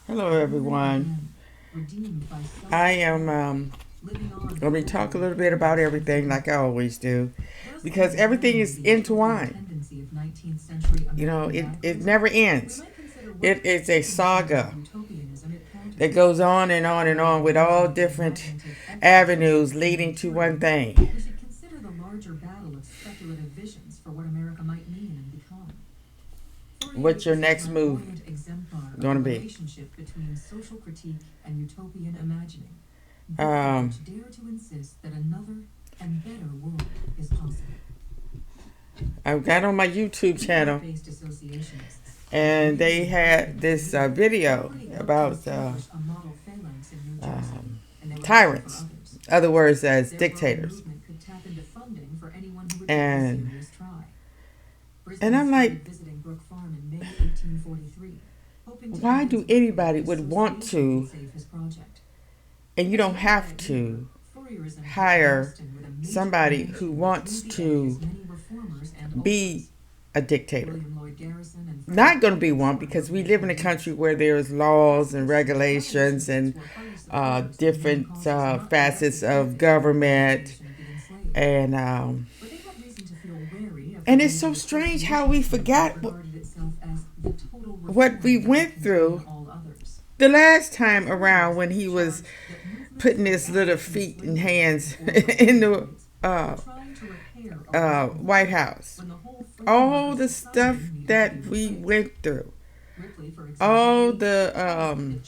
Hello, everyone. I am going to be talk a little bit about everything like I always do because everything is intertwined. You know, it never ends. It is a saga that goes on and on and on with all different avenues leading to one thing. What's your next move going to be? Um, I got on my YouTube channel and they had this video about tyrants, other words as dictators, and I'm like, why do anybody would want to, and you don't have to hire somebody who wants to be a dictator? Not going to be one because we live in a country where there's laws and regulations and different facets of government, and it's so strange how we forgot what we went through the last time around when he was putting his little feet and hands in the White House. All the stuff that we went through, all the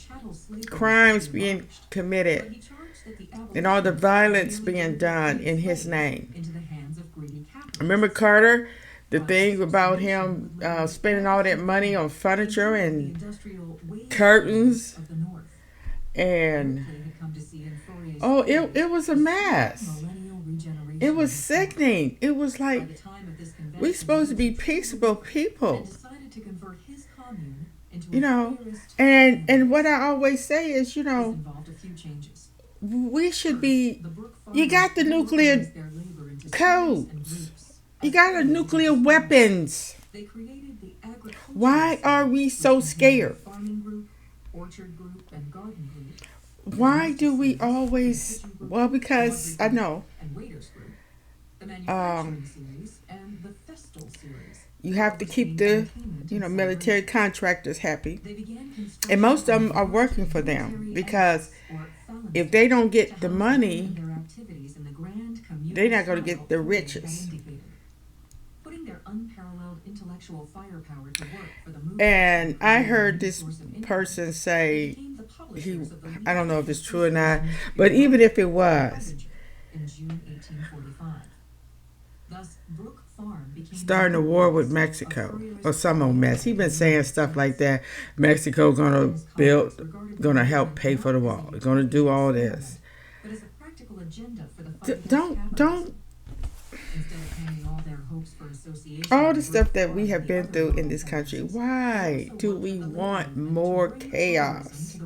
crimes being committed, and all the violence being done in his name. Remember Carter? The thing about him spending all that money on furniture and curtains, and it was a mess. It was sickening. It was like, we're supposed to be peaceable people, you know. And what I always say is, you know, we should be. You got the nuclear codes. You got the nuclear weapons. Why are we so scared? Why do we always? Well, because I know. You have to keep the, military contractors happy, and most of them are working for them because if they don't get the money, they're not going to get the riches. And I heard this person say, I don't know if it's true or not, but even if it was, starting a war with Mexico or some old mess. He been saying stuff like that. Mexico gonna help pay for the wall. Gonna do all this. Don't. All the stuff that we have been through in this country. Why do we want more chaos?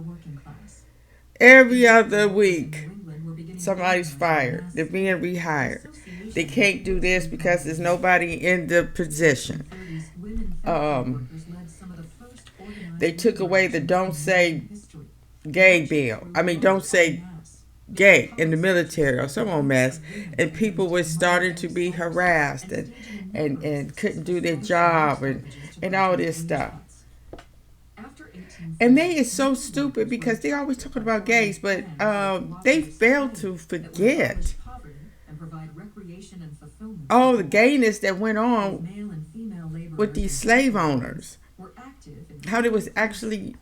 Every other week, somebody's fired. They're being rehired. They can't do this because there's nobody in the position. They took away the don't say gay bill. Don't say gay in the military or some old mess. And people were starting to be harassed and couldn't do their job and all this stuff. And they is so stupid because they always talking about gays, but they fail to forget all the gayness that went on with these slave owners. How they was actually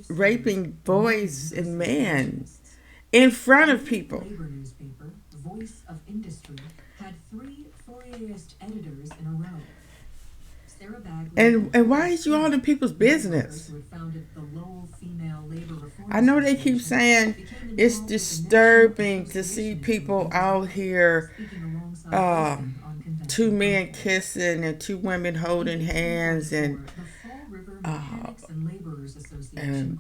raping boys and men in front of people. And why is you all in people's business? I know they keep saying it's disturbing to see people out here, two men kissing and two women holding hands and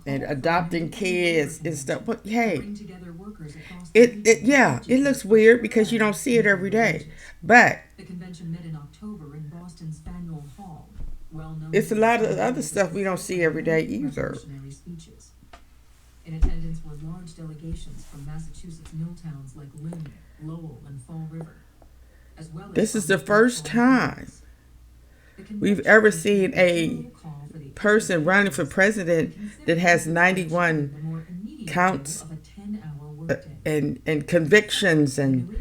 adopting kids and stuff. But hey, it looks weird because you don't see it every day. But it's a lot of other stuff we don't see every day either. In attendance were large delegations from Massachusetts mill towns like Lynn, Lowell, and Fall River, as well as This is the first time we've ever seen a person running for president that has 91 counts and convictions and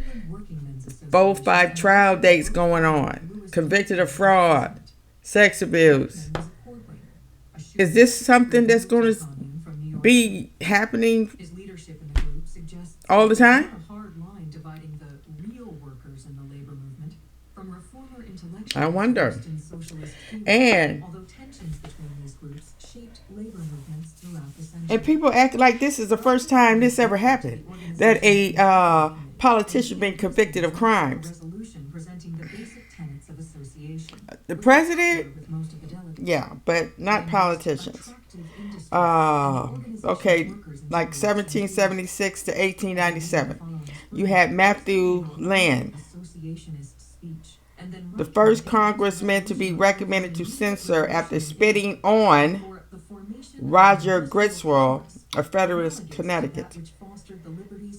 4 or 5 trial dates going on, convicted of fraud, sex abuse. Is this something that's going to be happening all the time? I wonder. And people act like this is the first time this ever happened, that a politician been convicted of crimes. The president, yeah, but not politicians. Okay, like 1776 to 1897. You had Matthew Land, the first congressman to be recommended to censor after spitting on Roger Griswold, a Federalist, Connecticut.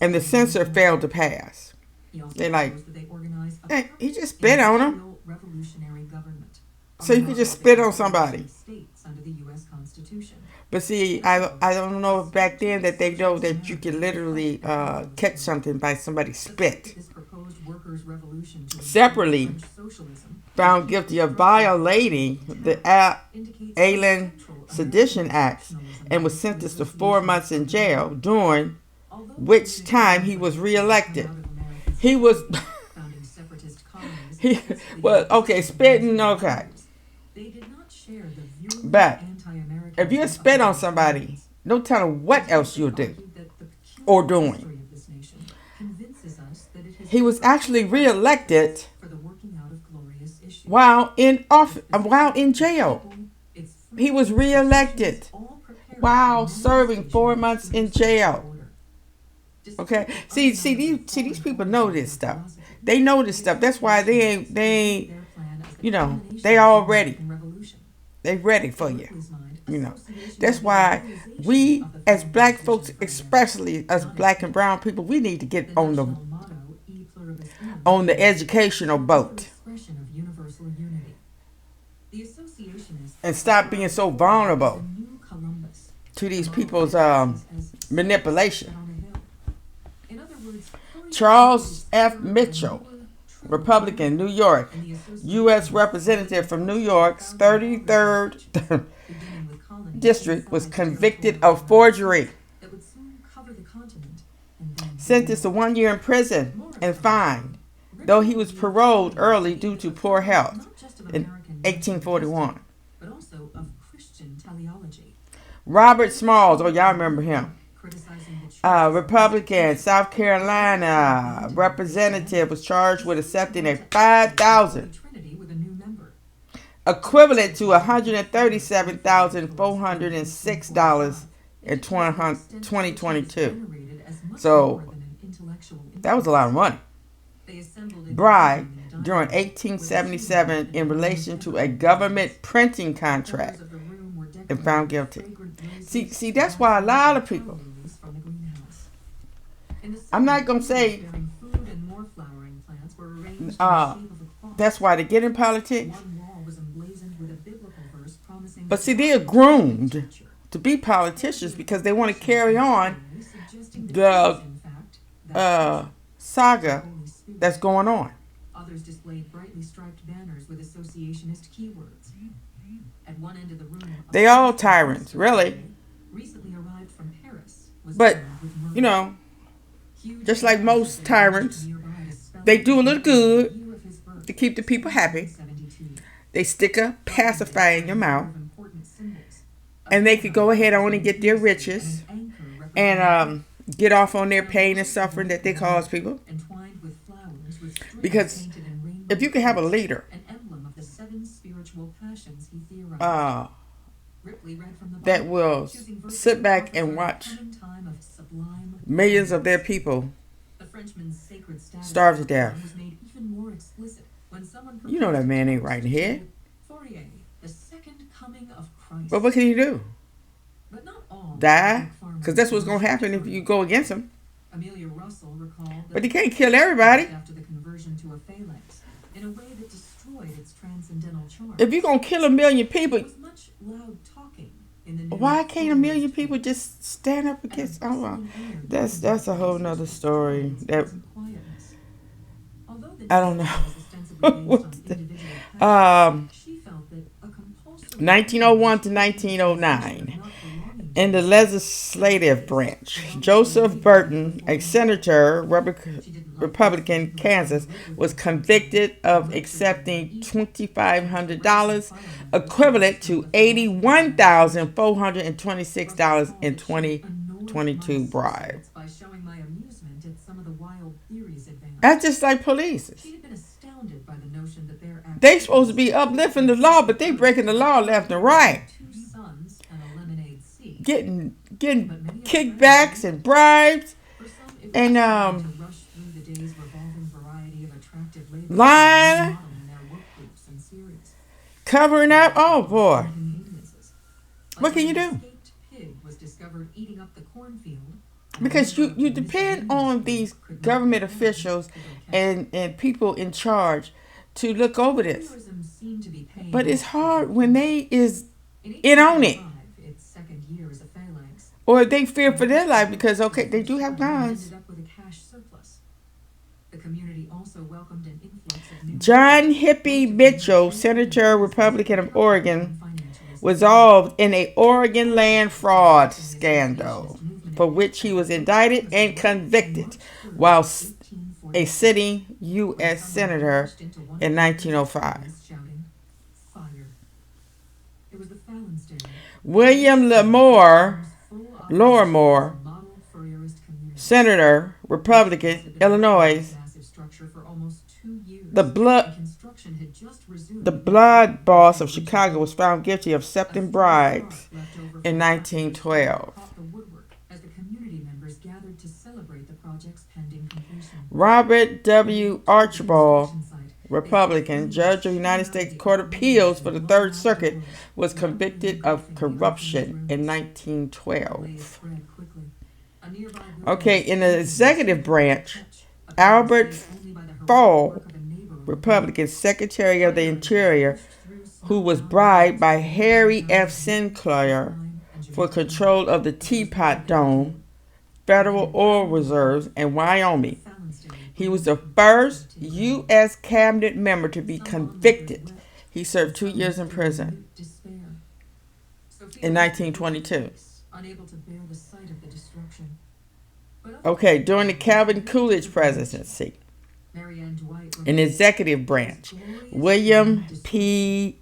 And the censor failed to pass. They're like, hey, he just spit on him. So you could just spit on somebody. But see, I don't know if back then that they know that you can literally catch something by somebody's spit. Separately, found guilty of violating the Alien Sedition Act and was sentenced to 4 months in jail, during which time he was reelected. He was... spitting, okay. But if you spit on somebody, don't tell them what else you'll do or doing. He was actually reelected while in jail. He was reelected while serving 4 months in jail. Okay, see these people know this stuff. They know this stuff. That's why they ain't. They ready for you. That's why we as black folks, especially us black and brown people, we need to get on the educational boat and stop being so vulnerable to these people's manipulation. Charles F. Mitchell, Republican, New York, U.S. Representative from New York's 33rd District, was convicted of forgery, sentenced to 1 year in prison, and fined, though he was paroled early due to poor health in 1841. Robert Smalls, y'all remember him. Republican, South Carolina representative, was charged with accepting a $5,000, equivalent to $137,406 in 2022. So that was a lot of money. Bribe during 1877 in relation to a government printing contract, and found guilty. See, that's why a lot of people. I'm not gonna say that's why they get in politics. But see, they are groomed to be politicians because they want to carry on the saga that's going on. Others displayed brightly striped banners with associationist keywords. At one end of the room, they all tyrants, really. Recently arrived from Paris. But just like most tyrants, they do a little good to keep the people happy. They stick a pacifier in your mouth, and they could go ahead on and get their riches and get off on their pain and suffering that they cause people. Because if you can have a leader that will sit back and watch millions of their people starve to death, you know that man ain't right in here. price. But what can you do? But not all Die? big farmers Because that's what's going to were happen if you go against them. Amelia Russell recalled But that you can't kill everybody. after the conversion to a phalanx in a way that destroyed its transcendental charm. If you're going to kill 1,000,000 people, There was much loud talking in the new why can't 1,000,000 forest people field, just stand up and a against? Oh, well, bustling air that's a whole nother story. That quietness. Although the I don't know. design was ostensibly based on What's the- individual passion, um, she felt that a compulsory 1901 to 1909. In the legislative branch, Joseph Burton, a senator, Republican, Kansas, was convicted of accepting $2,500, equivalent to $81,426 in 2022 bribe. by showing my amusement at some of the wild theories advanced. That's just like police. She had been astounded by the notion that their They supposed to be uplifting the law, but they breaking the law left and right. two sons and a lemonade sea. Getting kickbacks and bribes For some, it was and to rush through the day's revolving variety of attractive labels lying, and modeling their work groups and series. covering up. Oh boy, Inconveniences. what can you Like when do? an escaped pig was discovered eating up the cornfield. Because you depend on these government officials and people in charge to look over this. Tourism seemed to be paying But it's off. hard when they is In in on it, 1895, its second year as a phalanx, or they fear for their life because okay, they do have guns. ended up with a cash surplus. The community also welcomed an influx of new John Hippie Mitchell, Senator, Republican of Oregon, was involved in a Oregon land fraud scandal for which he was indicted and convicted while a sitting U.S. Senator in 1905. shouting, "Fire." It was the Fallon's Day. William Lorrimore, Model Fourierist community. Senator, Republican, Illinois, Massive structure for almost 2 years. the blood Construction had just resumed. the blood boss of Chicago was found guilty of accepting bribes in 1912. Caught the woodwork as the community members gathered to celebrate the project's pending completion. Robert W. Archibald, Republican, judge of the United States Court of Appeals for the Third Circuit, was convicted of corruption in 1912. Okay, in the executive branch, Albert Fall, Republican Secretary of the Interior, who was bribed by Harry F. Sinclair for control of the Teapot Dome, federal oil reserves in Wyoming. He was the first U.S. cabinet member to be convicted. He served 2 years in prison in 1922. Unable to bear the sight of the destruction. Okay, during the Calvin Coolidge presidency, Marianne Dwight in the executive branch, William P.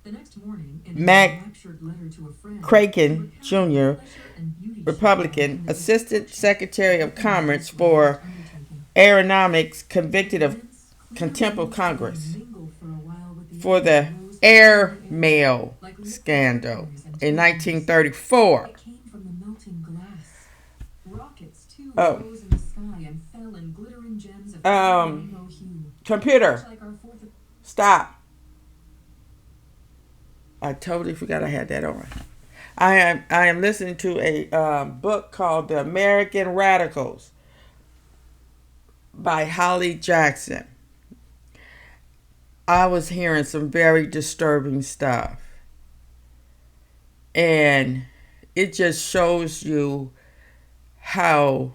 the next morning, in a Mac enraptured letter to a friend, Kraken recounted the Jr., pleasure and beauty Republican, she Assistant Secretary of Commerce for undertaking. Aeronautics, convicted of contempt of Congress for the airmail scandal in 1934. It came from the melting glass. Rockets too Oh. rose in the sky and fell in glittering gems of rainbow hue. Computer, Much like our Fourth of stop. I totally forgot I had that on. I am listening to a book called The American Radicals by Holly Jackson. I was hearing some very disturbing stuff. And it just shows you how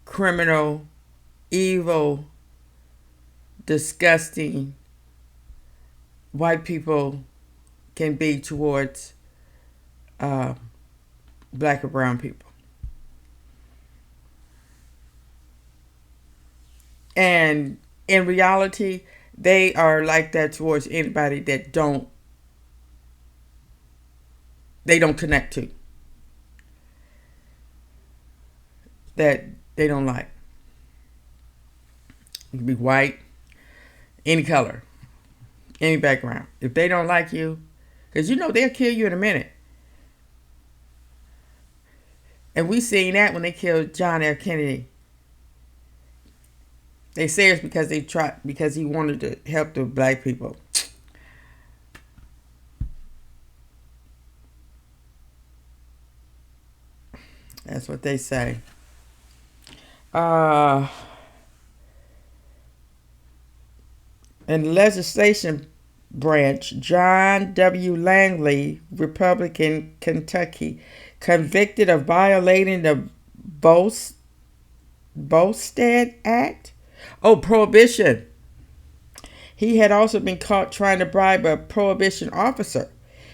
criminal, evil, disgusting white people can be towards black or brown people. And in reality, they are like that towards anybody that they don't connect to, that they don't like. You can be white, any color, any background. If they don't like you, because you know they'll kill you in a minute. And we seen that when they killed John F. Kennedy. They say it's because he wanted to help the black people. That's what they say. Uh, in the legislation branch, John W. Langley, Republican, Kentucky, convicted of violating the Volstead Act. Oh, prohibition. He had also been caught trying to bribe a prohibition officer.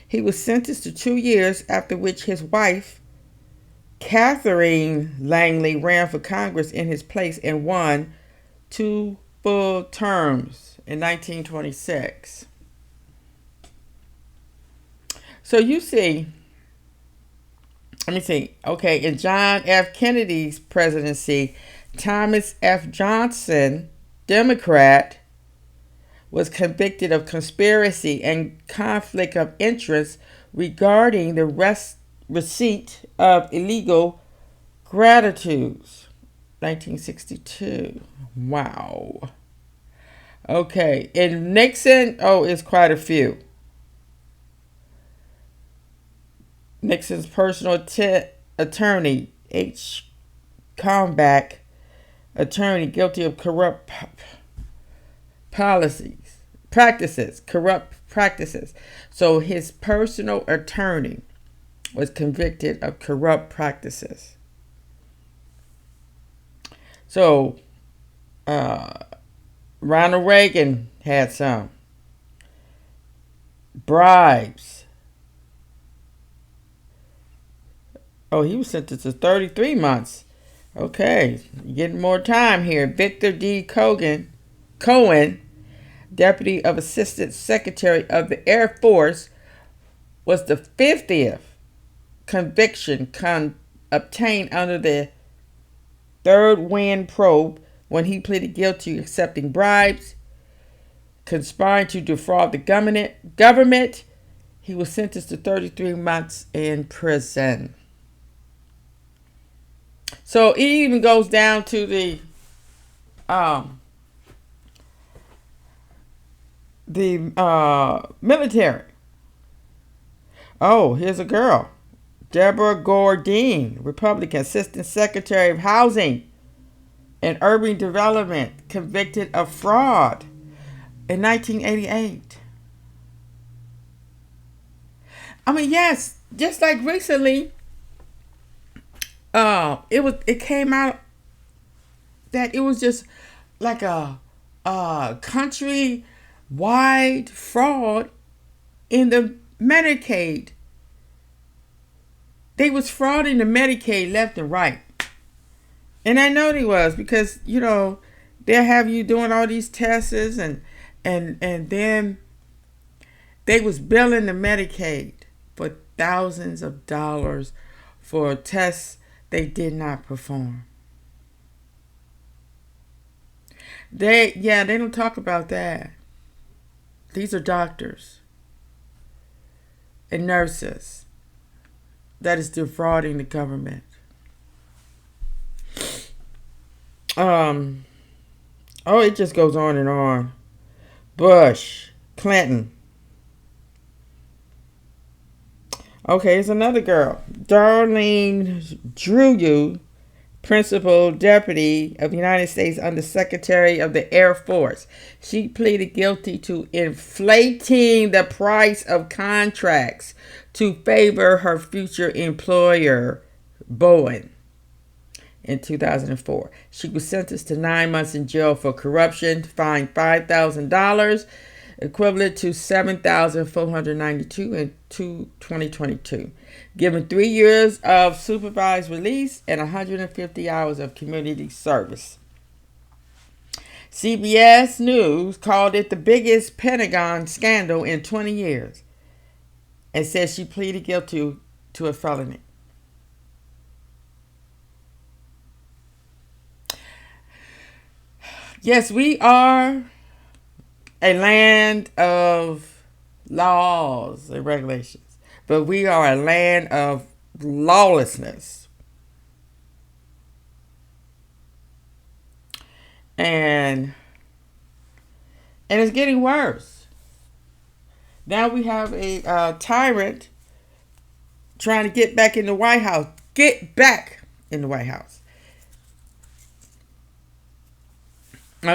He was sentenced to 2 years, after which his wife, Catherine Langley, ran for Congress in his place and won 2 full terms in 1926. So you see, let me see. Okay, in John F. Kennedy's presidency, Thomas F. Johnson, Democrat, was convicted of conspiracy and conflict of interest regarding the receipt of illegal gratitudes. 1962. Wow. Okay. In Nixon, it's quite a few. Nixon's personal attorney, H. Combach, attorney guilty of corrupt corrupt practices. So his personal attorney was convicted of corrupt practices. So Ronald Reagan had some bribes. Oh, he was sentenced to 33 months. Okay, getting more time here. Victor D. Cohen, Deputy of Assistant Secretary of the Air Force, was the 50th conviction obtained under the third wind probe when he pleaded guilty to accepting bribes, conspiring to defraud the government. He was sentenced to 33 months in prison. So it even goes down to the military. Oh, here's a girl. Deborah Gordine, Republican, Assistant Secretary of Housing and Urban Development, convicted of fraud in 1988. I mean, yes, just like recently, it came out that it was just like a country-wide fraud in the Medicaid. They was frauding the Medicaid left and right. And I know they was because, they'll have you doing all these tests and then they was billing the Medicaid for thousands of dollars for tests they did not perform. They don't talk about that. These are doctors and nurses that is defrauding the government. It just goes on and on. Bush, Clinton. Okay, here's another girl. Darlene Drew, Principal Deputy of the United States Under Secretary of the Air Force. She pleaded guilty to inflating the price of contracts to favor her future employer, Boeing, in 2004. She was sentenced to 9 months in jail for corruption, fined $5,000, equivalent to $7,492 in 2022. Given 3 years of supervised release and 150 hours of community service. CBS News called it the biggest Pentagon scandal in 20 years and said she pleaded guilty to a felony. Yes, we are a land of laws and regulations, but we are a land of lawlessness. And it's getting worse. Now we have a tyrant trying to get back in the White House. Get back. in the White House.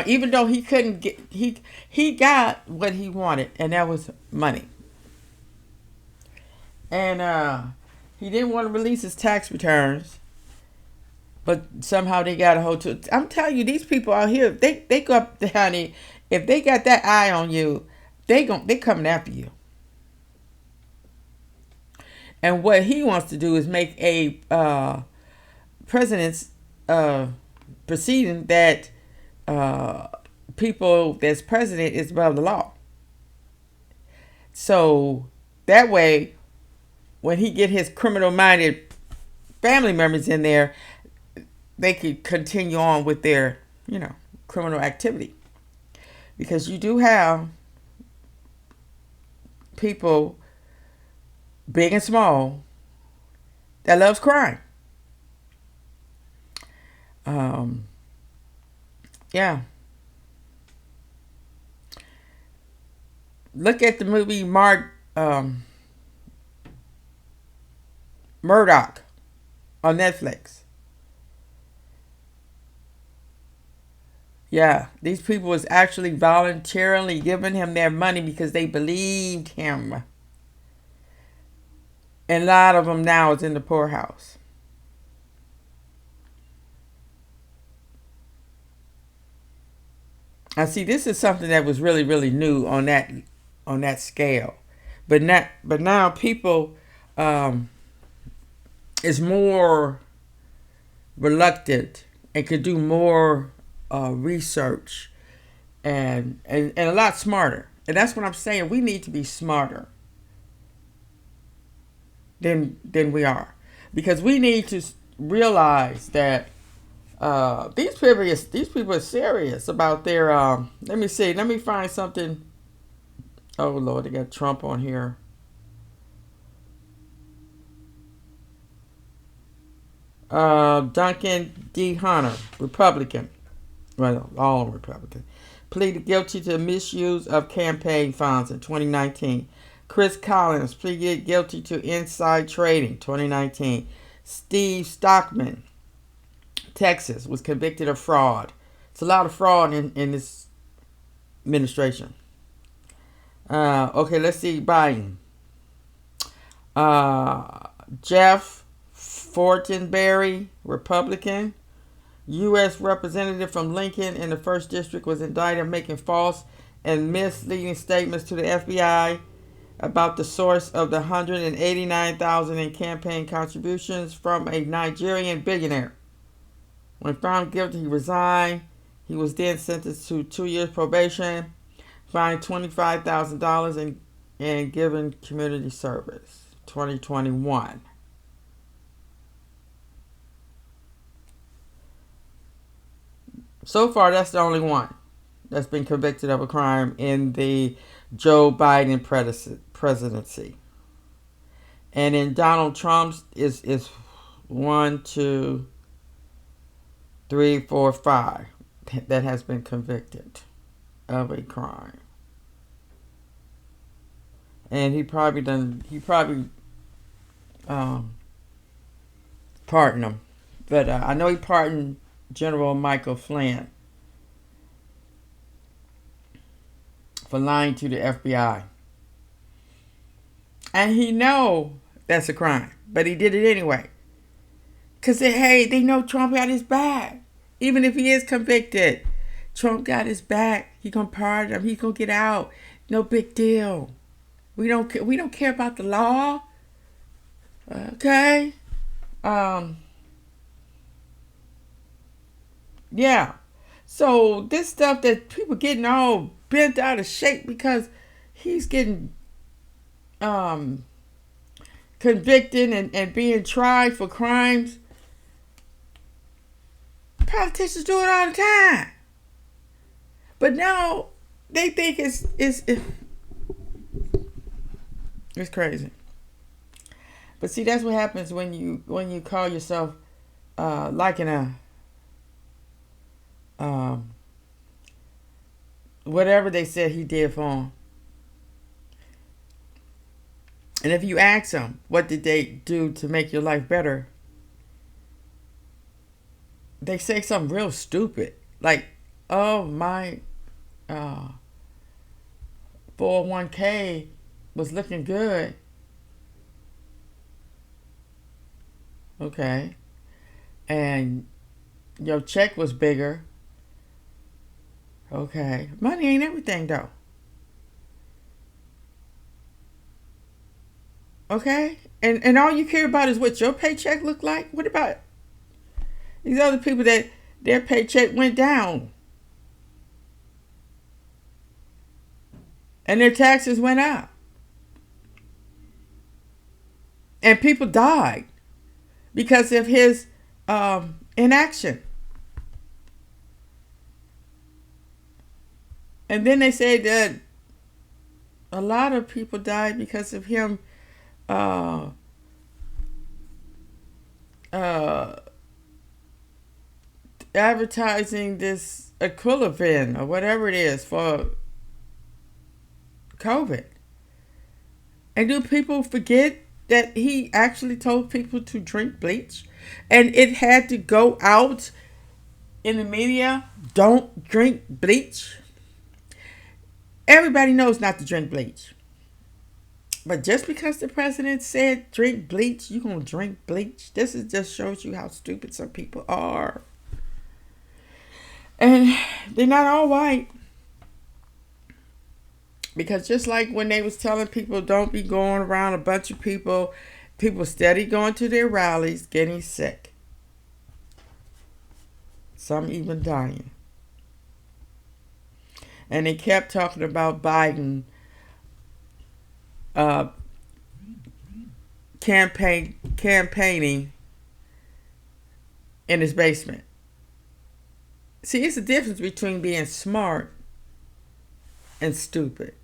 Even though he couldn't get, he got what he wanted, and that was money. And he didn't want to release his tax returns, but somehow they got a hold to it. I'm telling you, these people out here, they go up there, honey. If they got that eye on you, they coming after you. And what he wants to do is make a president's proceeding that people that's president is above the law. So that way, when he get his criminal-minded family members in there, they could continue on with their, criminal activity. Because you do have people, big and small, that loves crime. Yeah. Look at the movie Murdoch on Netflix. Yeah, these people was actually voluntarily giving him their money because they believed him. And a lot of them now is in the poorhouse. I see this is something that was really, really new on that scale. But now people is more reluctant and could do more research and a lot smarter. And that's what I'm saying. We need to be smarter than we are, because we need to realize that these people are serious about their. Let me see. Let me find something. Oh Lord, they got Trump on here. Duncan D. Hunter, Republican. Well, all Republican. Pleaded guilty to misuse of campaign funds in 2019. Chris Collins pleaded guilty to inside trading, 2019. Steve Stockman, Texas, was convicted of fraud. It's a lot of fraud in this administration. Okay, let's see. Biden. Jeff Fortenberry, Republican. U.S. representative from Lincoln in the 1st District, was indicted making false and misleading statements to the FBI about the source of the $189,000 in campaign contributions from a Nigerian billionaire. When found guilty, he resigned. He was then sentenced to 2 years probation, fined $25,000, and given community service. 2021. So far, that's the only one that's been convicted of a crime in the Joe Biden presidency. And in Donald Trump's is 1, 2, 3, 4, 5 that has been convicted of a crime. And he probably pardoned him. But I know he pardoned General Michael Flynn for lying to the FBI. And he know that's a crime, but he did it anyway. Because they know Trump got his back. Even if he is convicted, Trump got his back. He gonna pardon him. He gonna get out. No big deal. We don't care about the law. Okay. Yeah. So this stuff that people getting all bent out of shape because he's getting convicted and being tried for crimes. Politicians do it all the time. But now they think it's crazy. But see, that's what happens when you call yourself liking a whatever they said he did for him. And if you ask them, what did they do to make your life better? they say something real stupid, like, "Oh, my uh, 401k was looking good." Okay, and your check was bigger. Okay, money ain't everything though. Okay, and all you care about is what your paycheck look like. What about these other people that their paycheck went down and their taxes went up and people died because of his inaction? And then they say that a lot of people died because of him uh, uh, advertising this equivalent or whatever it is for COVID. And do people forget that he actually told people to drink bleach? And it had to go out in the media, don't drink bleach. Everybody knows not to drink bleach. But just because the president said drink bleach, you gonna drink bleach? This is just shows you how stupid some people are. And they're not all white. Because just like when they was telling people don't be going around a bunch of people steady going to their rallies, getting sick. Some even dying. And they kept talking about Biden campaigning in his basement. See, it's the difference between being smart and stupid.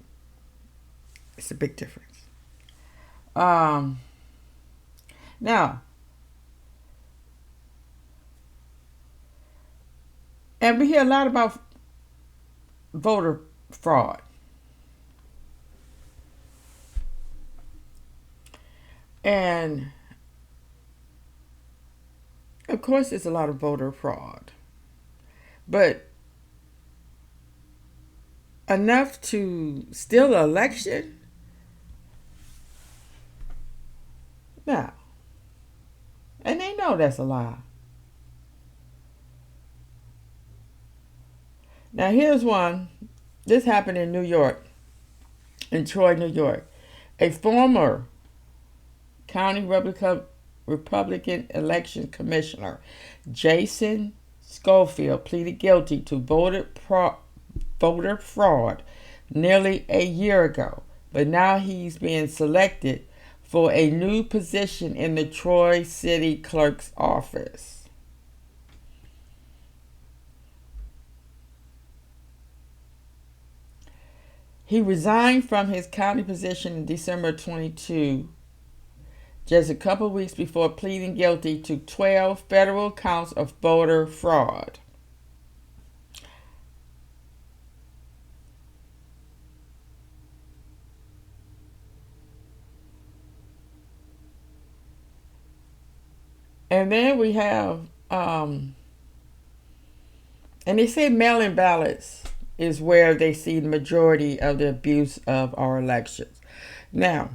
It's a big difference. Now, and we hear a lot about voter fraud. And of course, there's a lot of voter fraud. But enough to steal an election? No. And they know that's a lie. Now, here's one. This happened in New York, in Troy, New York. A former county Republican election commissioner, Jason Schofield, pleaded guilty to voter fraud nearly a year ago, but now he's being selected for a new position in the Troy City Clerk's office. He resigned from his county position in December 22, just a couple weeks before pleading guilty to 12 federal counts of voter fraud. And then we have, and they say mail-in ballots is where they see the majority of the abuse of our elections. Now,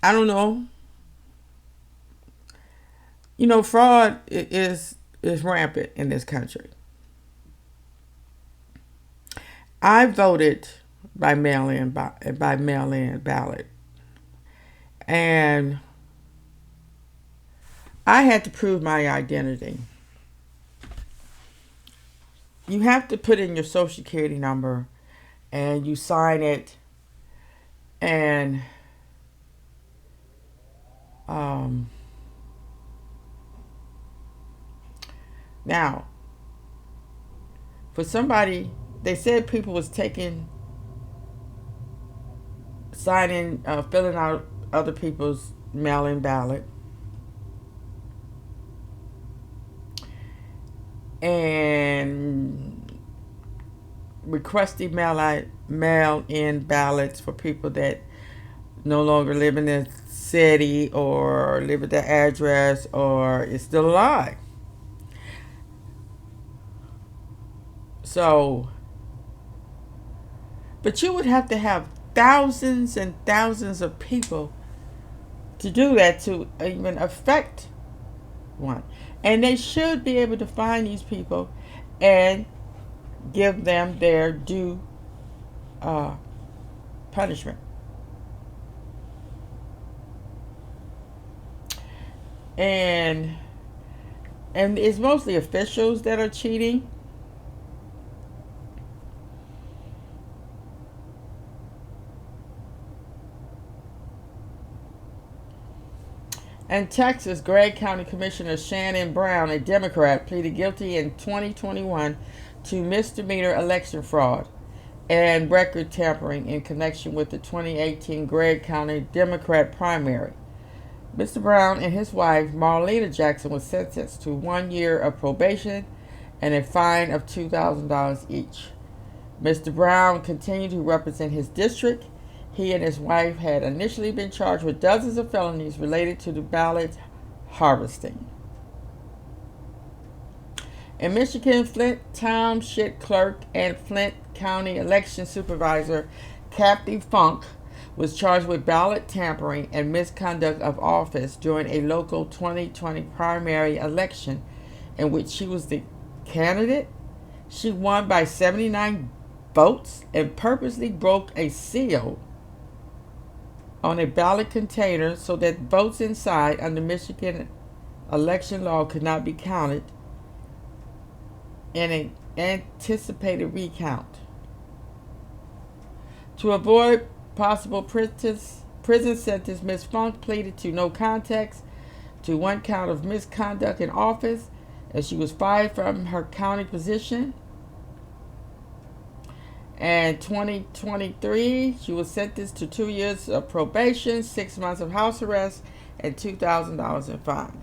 I don't know. You know, fraud is rampant in this country. I voted by mail-in ballot, and I had to prove my identity. You have to put in your social security number and you sign it, and now for somebody, they said people was filling out other people's mail-in ballot, and requesting mail-in ballots for people that no longer live in the city or live at the address or is still alive. So, but you would have to have thousands and thousands of people to do that to even affect one. And they should be able to find these people and give them their due punishment. And it's mostly officials that are cheating. In Texas, Gregg County Commissioner Shannon Brown, a Democrat, pleaded guilty in 2021 to misdemeanor election fraud and record tampering in connection with the 2018 Gregg County Democrat primary. Mr. Brown and his wife, Marlena Jackson, was sentenced to 1 year of probation and a fine of $2,000 each. Mr. Brown continued to represent his district. He and his wife had initially been charged with dozens of felonies related to the ballot harvesting. In Michigan, Flint Township Clerk and Flint County Election Supervisor Kathy Funk was charged with ballot tampering and misconduct of office during a local 2020 primary election in which she was the candidate. She won by 79 votes and purposely broke a seal on a ballot container so that votes inside under Michigan election law could not be counted in an anticipated recount. To avoid possible prison sentence, Ms. Funk pleaded to no contest to one count of misconduct in office, and she was fired from her county position. In 2023, she was sentenced to 2 years of probation, 6 months of house arrest, and $2,000 in fine.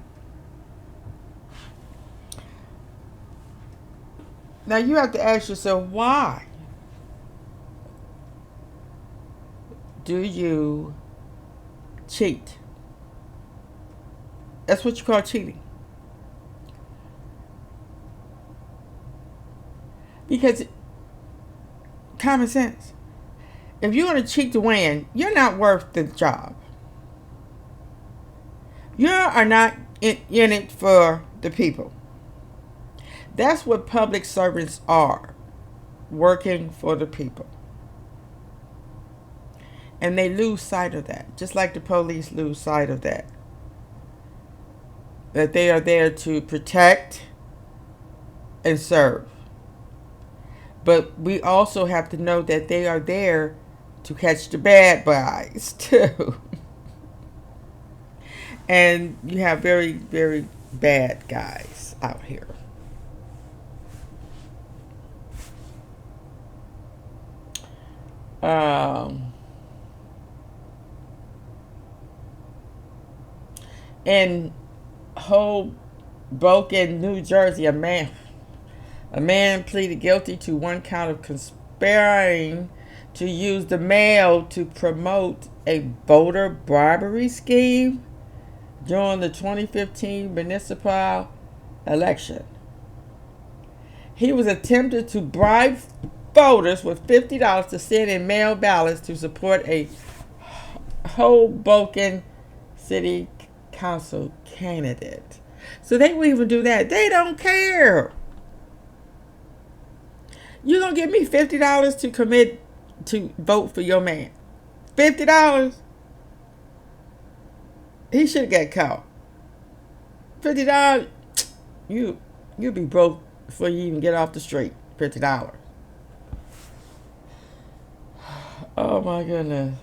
Now you have to ask yourself, why do you cheat? That's what you call cheating. Because common sense. If you're going to cheat to win, you're not worth the job. You are not in it for the people. That's what public servants are, working for the people. And they lose sight of that, just like the police lose sight of that. That they are there to protect and serve. But we also have to know that they are there to catch the bad guys too. And you have very, very bad guys out here. In Hoboken, New Jersey, a man pleaded guilty to one count of conspiring to use the mail to promote a voter bribery scheme during the 2015 municipal election. He was attempting to bribe voters with $50 to send in mail ballots to support a Hoboken City Council candidate. So they will even do that. They don't care. You're going to give me $50 to commit to vote for your man. $50? He should have got caught. $50? You'll be broke before you even get off the street. $50. Oh my goodness.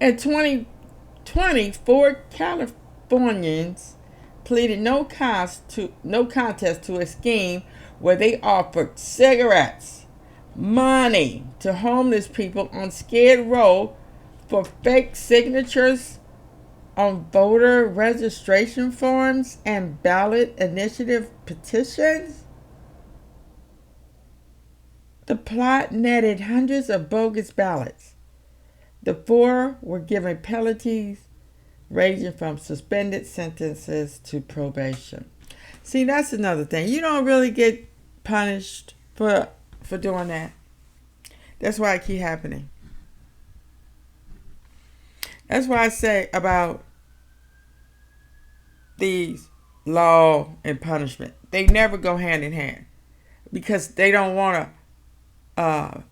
In 2020, 4 Californians pleaded no contest to a scheme where they offered cigarettes, money to homeless people on Skid Row for fake signatures on voter registration forms and ballot initiative petitions. The plot netted hundreds of bogus ballots. The 4 were given penalties ranging from suspended sentences to probation. See, that's another thing. You don't really get punished for doing that. That's why it keep happening. That's why I say about these law and punishment. They never go hand in hand because they don't want to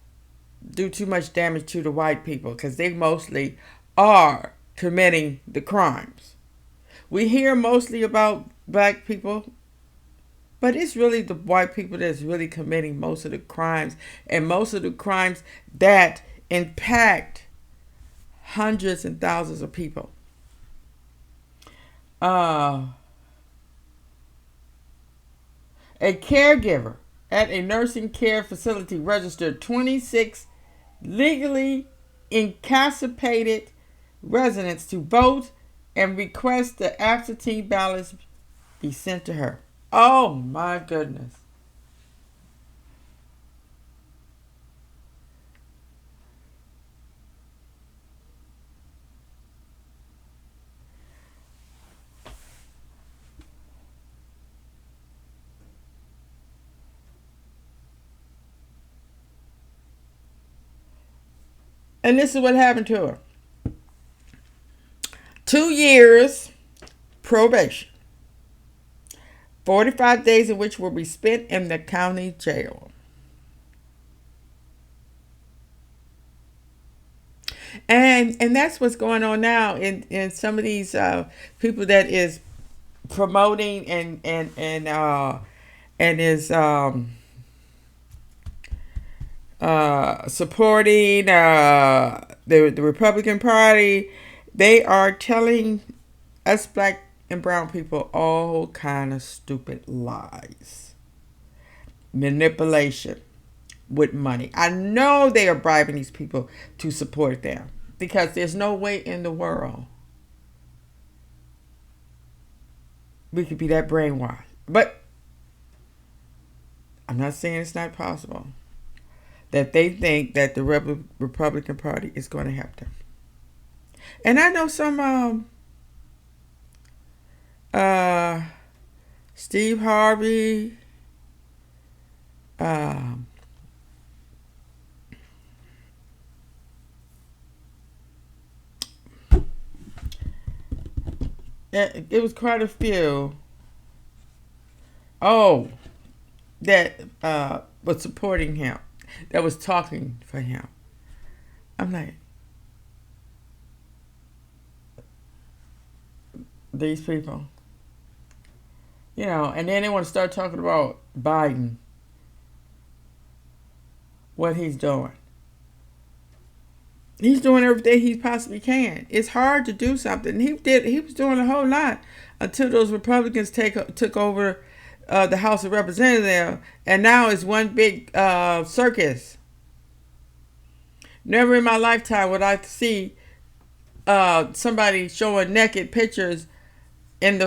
do too much damage to the white people because they mostly are committing the crimes. We hear mostly about black people, but it's really the white people that's really committing most of the crimes, and most of the crimes that impact hundreds and thousands of people. A caregiver at a nursing care facility registered 26 legally incapacitated residents to vote and request the absentee ballots be sent to her. Oh my goodness. And this is what happened to her. 2 years probation. 45 days in which will be spent in the county jail. And that's what's going on now in some of these people that is promoting and is supporting the Republican Party. They are telling us black and brown people all kind of stupid lies, manipulation with money. I know they are bribing these people to support them because there's no way in the world we could be that brainwashed. But I'm not saying it's not possible that they think that the Republican Party is going to help them. And I know some Steve Harvey, it was quite a few. Oh, that was supporting him, that was talking for him. I'm like, these people, and then they want to start talking about Biden, what he's doing. He's doing everything he possibly can. It's hard to do something. He was doing a whole lot until those Republicans took over the House of Representatives, and now it's one big circus. Never in my lifetime would I see somebody showing naked pictures in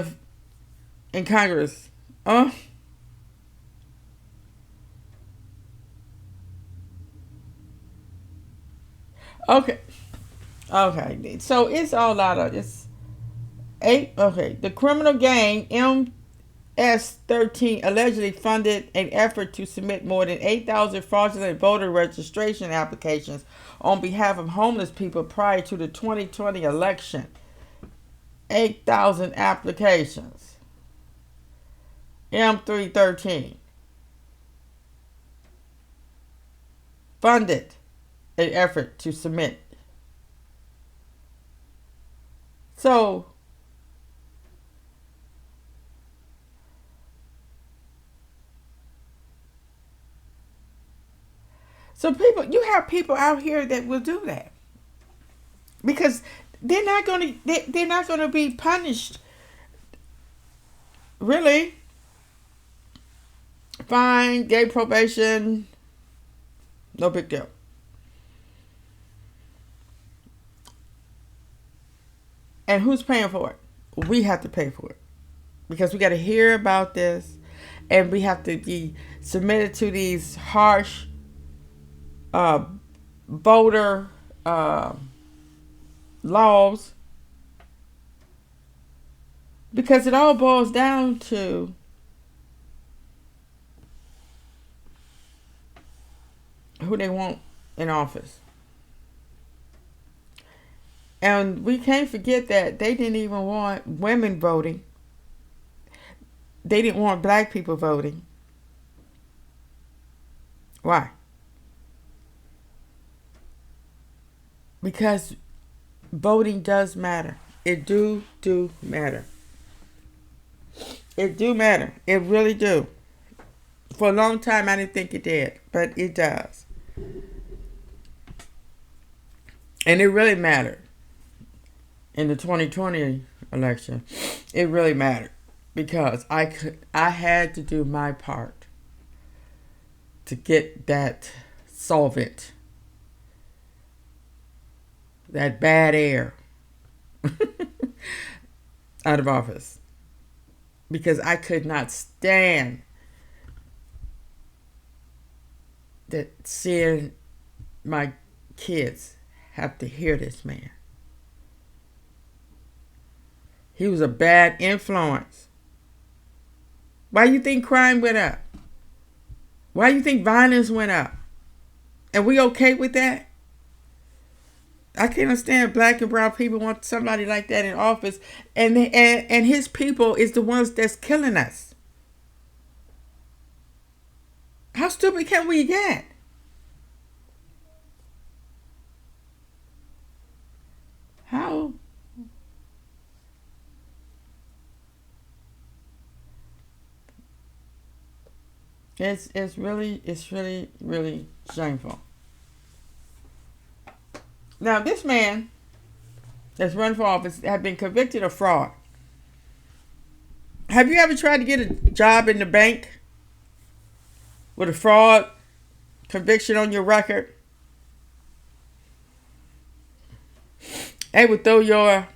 Congress. Oh. Okay. So it's all out of it's eight. Okay. The criminal gang MS-13 allegedly funded an effort to submit more than 8,000 fraudulent voter registration applications on behalf of homeless people prior to the 2020 election. 8,000 applications. M313 funded an effort to submit. So people, you have people out here that will do that because they're not going to be punished. Really, fine, gay probation, no big deal. And who's paying for it? We have to pay for it because we got to hear about this, and we have to be submitted to these harsh voter laws, because it all boils down to who they want in office. And we can't forget that they didn't even want women voting. They didn't want black people voting. Why? Because voting does matter. It do matter. It do matter. It really do. For a long time, I didn't think it did, but it does. And it really mattered in the 2020 election. It really mattered because I had to do my part to get that solvent, that bad air out of office, because I could not stand that seeing my kids have to hear this man. He was a bad influence. Why do you think crime went up? Why do you think violence went up? And we okay with that? I can't understand black and brown people want somebody like that in office, and his people is the ones that's killing us. How stupid can we get? How? It's really shameful. Now this man that's running for office have been convicted of fraud. Have you ever tried to get a job in the bank with a fraud conviction on your record? They would throw your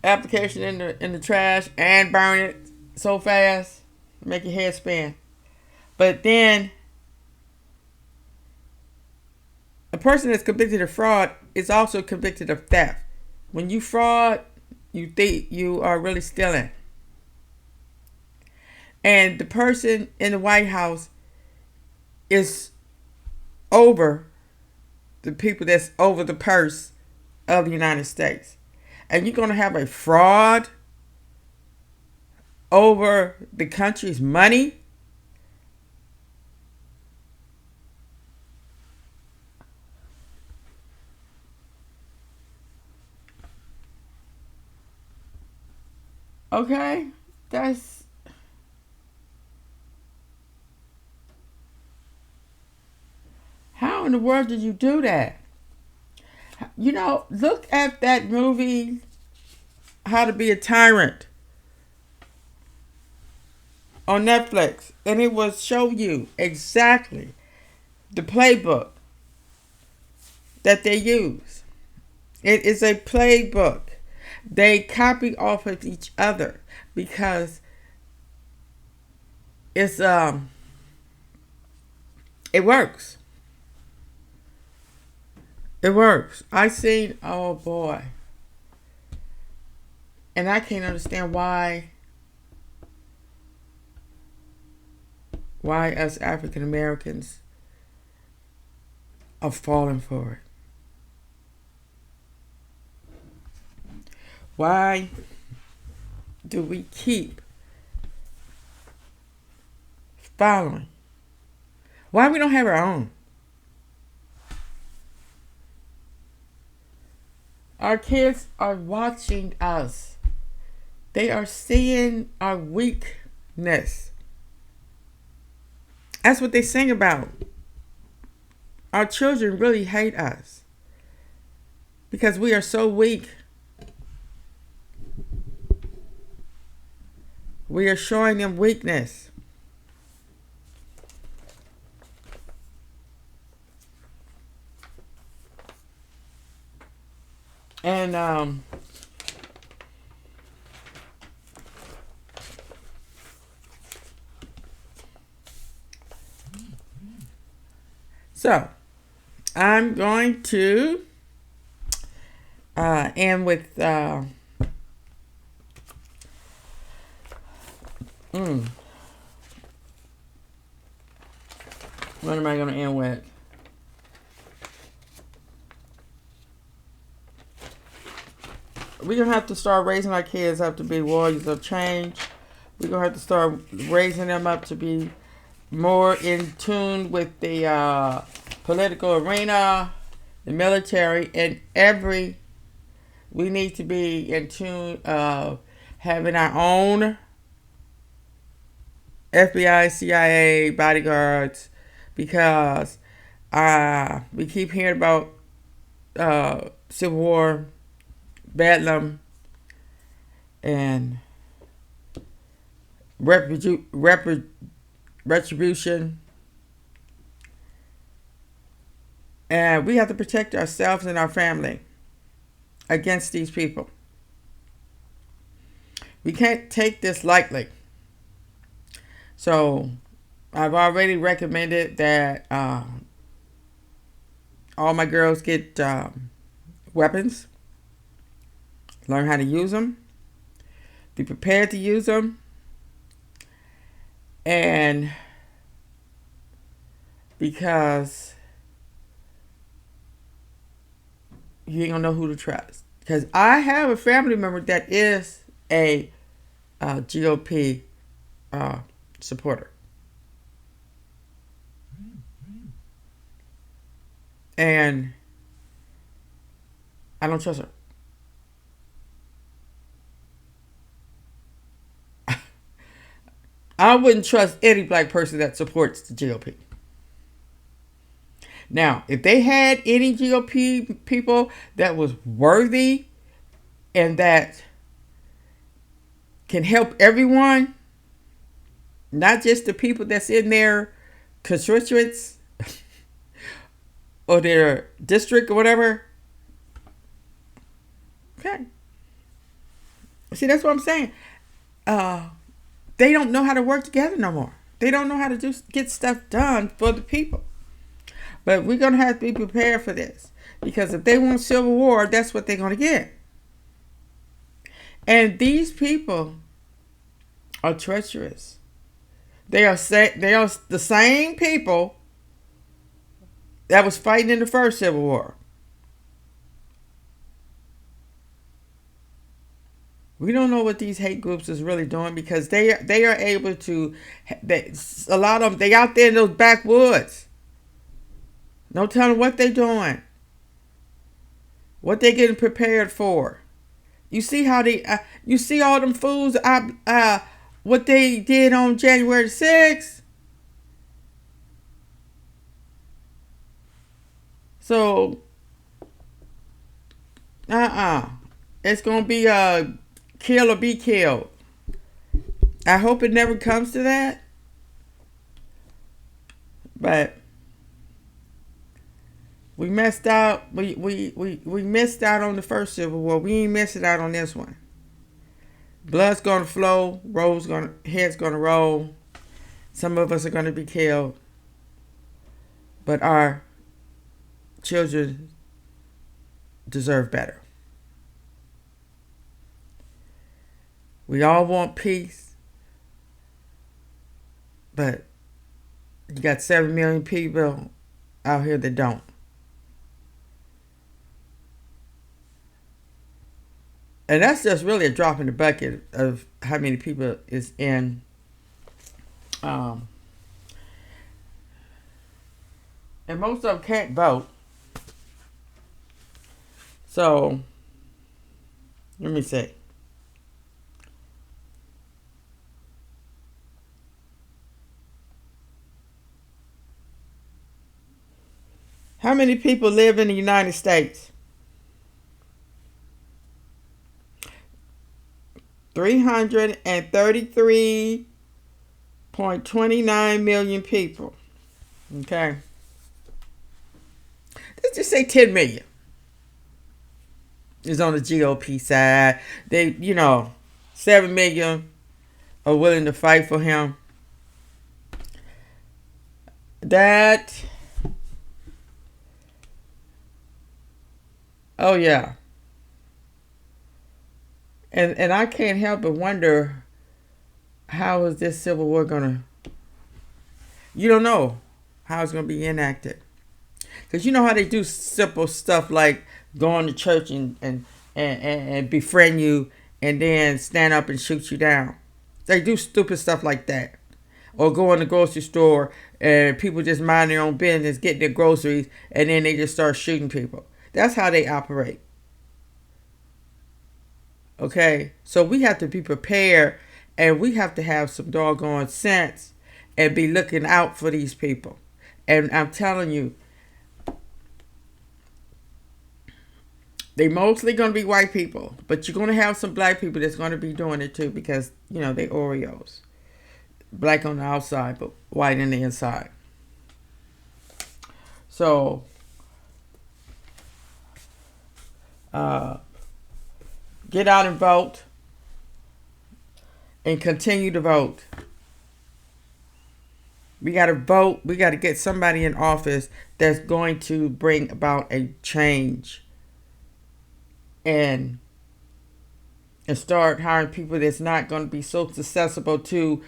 application in the trash and burn it so fast, make your head spin. But then a person that's convicted of fraud is also convicted of theft. When you fraud, you think you are really stealing. And the person in the White House is over the people that's over the purse of the United States. And you're going to have a fraud over the country's money? Okay, that's... How in the world did you do that? You know, look at that movie, How to Be a Tyrant, on Netflix, and it will show you exactly the playbook that they use. It is a playbook. They copy off of each other because it works. It works. I seen, oh boy. And I can't understand why us African Americans are falling for it. Why do we keep following? Why we don't have our own? Our kids are watching us. They are seeing our weakness. That's what they sing about. Our children really hate us because we are so weak. We are showing them weakness. And so I'm going to end with what am I going to end with? we're gonna have to start raising our kids up to be warriors of change. We're gonna have to start raising them up to be more in tune with the political arena, the military, and we need to be in tune of having our own FBI, CIA, bodyguards, because we keep hearing about Civil War, Bedlam, and retribution. And we have to protect ourselves and our family against these people. We can't take this lightly. So I've already recommended that all my girls get weapons, learn how to use them, be prepared to use them, and because you ain't gonna know who to trust. Because I have a family member that is a GOP supporter. And I don't trust her. I wouldn't trust any black person that supports the GOP. Now, if they had any GOP people that was worthy and that can help everyone, not just the people that's in their constituents or their district or whatever. Okay. See, that's what I'm saying. They don't know how to work together no more. They don't know how to get stuff done for the people. But we're going to have to be prepared for this. Because if they want civil war, that's what they're going to get. And these people are treacherous. They are the same people that was fighting in the first Civil War. We don't know what these hate groups is really doing, because they are able to. A lot of them, they out there in those backwoods. No telling what they're doing, what they're getting prepared for. You see how you see all them fools. What they did on January 6th. So, it's gonna be kill or be killed. I hope it never comes to that. But we messed out. We missed out on the first Civil War. We ain't missing out on this one. Blood's gonna flow. Heads gonna roll. Some of us are gonna be killed. But our children deserve better. We all want peace, but you got 7 million people out here that don't. And that's just really a drop in the bucket of how many people is in and most of them can't vote. So, let me see. How many people live in the United States? 333.29 million people. Okay. Let's just say 10 million is on the GOP side. 7 million are willing to fight for him. Oh yeah. And I can't help but wonder, how is this Civil War gonna? You don't know how it's gonna be enacted, because you know how they do simple stuff like going to church and and befriend you and then stand up and shoot you down. They do stupid stuff like that. Or go in the grocery store and people just mind their own business, get their groceries, and then they just start shooting people. That's how they operate. Okay? So we have to be prepared, and we have to have some doggone sense and be looking out for these people. And I'm telling you, they mostly going to be white people, but you're going to have some black people that's going to be doing it too because, they Oreos. Black on the outside, but white on the inside. So, get out and vote and continue to vote. We got to vote. We got to get somebody in office that's going to bring about a change. And start hiring people that's not going to be so susceptible to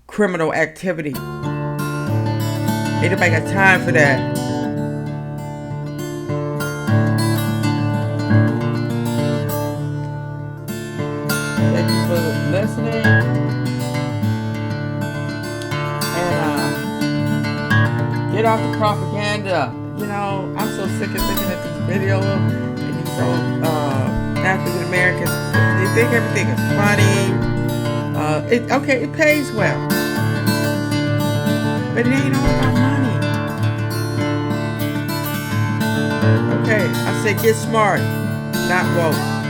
criminal activity. Ain't nobody got time for that. Thank you for listening. And get off the propaganda. I'm so sick of looking at these videos and these old African Americans. They think everything is funny. It pays well. But it ain't all about money. Okay, I said get smart, not woke.